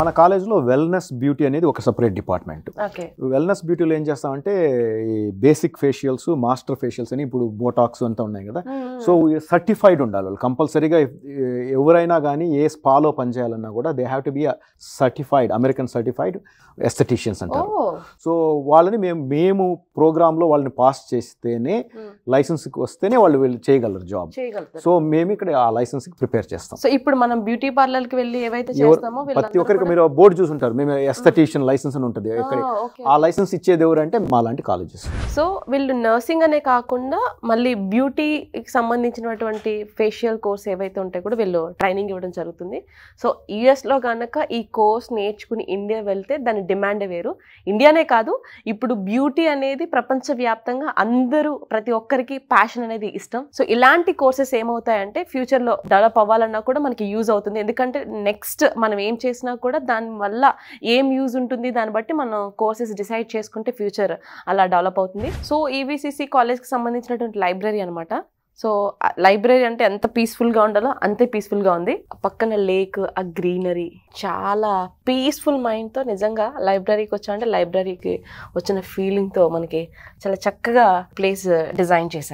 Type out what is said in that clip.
మన కాలేజ్లో wellness beauty అనేది ఒక సెపరేట్ డిపార్ట్మెంట్. ఓకే. వెల్నెస్ బ్యూటీలో ఏం చేస్తామంటే ఈ బేసిక్ ఫేషియల్స్, మాస్టర్ ఫేషియల్స్ అని ఇప్పుడు బోటాక్స్ అంతా ఉన్నాయి కదా. సో సర్టిఫైడ్ ఉండాలి వాళ్ళు కంపల్సరీగా. ఎవరైనా కానీ ఏ స్పాలో పనిచేయాలన్నా కూడా they have to be certified, American certified aestheticians అంటారు. సో వాళ్ళని మేము ప్రోగ్రాంలో వాళ్ళని పాస్ చేస్తేనే లైసెన్స్కి వస్తేనే వాళ్ళు చేయగలరు జాబ్. సో మేము ఇక్కడ ఆ లైసెన్స్కి ప్రిపేర్ చేస్తాం. సో ఇప్పుడు మనం బ్యూటీ పార్లర్కి వెళ్ళి ఏవైతే చేస్తామో ప్రతి ఒక్కరికి మీరు బోర్డు చూసుంటారు, మేము ఎస్థెటిషియన్ లైసెన్స్ అని ఉంటుంది. ఆ లైసెన్స్ ఇచ్చేది ఎవరంటే మా లాంటి కాలేజెస్. సో వీళ్ళు నర్సింగ్ అనే కాకుండా మళ్ళీ బ్యూటీకి సంబంధించినటువంటి ఫేషియల్ కోర్స్ ఏవైతే ఉంటాయో కూడా వీళ్ళు ట్రైనింగ్ ఇవ్వడం జరుగుతుంది. సో యుఎస్లో కనుక ఈ కోర్స్ నేర్చుకుని ఇండియా వెళ్తే దాని డిమాండ్ వేరు. ఇండియానే కాదు, ఇప్పుడు బ్యూటీ అనేది ప్రపంచవ్యాప్తంగా అందరూ ప్రతి ఒక్కరికి ప్యాషన్ అనేది ఇష్టం. సో ఇలాంటి కోర్సెస్ ఏమవుతాయంటే ఫ్యూచర్లో డెవలప్ అవ్వాలన్నా కూడా మనకి యూజ్ అవుతుంది. ఎందుకంటే నెక్స్ట్ మనం ఏం చేసినా కూడా దాని వల్ల ఏం యూజ్ ఉంటుంది దాన్ని బట్టి మనం కోర్సెస్ డిసైడ్ చేసుకుంటే ఫ్యూచర్ అలా డెవలప్ అవుతుంది. సో ఈవీసీసీ కాలేజ్కి సంబంధించినటువంటి లైబ్రరీ అనమాట. సో లైబ్రరీ అంటే ఎంత పీస్ఫుల్గా ఉండాలో అంతే పీస్ఫుల్గా ఉంది. పక్కన లేక్, ఆ గ్రీనరీ, చాలా పీస్ఫుల్ మైండ్తో నిజంగా లైబ్రరీకి వచ్చామంటే లైబ్రరీకి వచ్చిన ఫీలింగ్తో మనకి చాలా చక్కగా ప్లేస్ డిజైన్ చేశారు.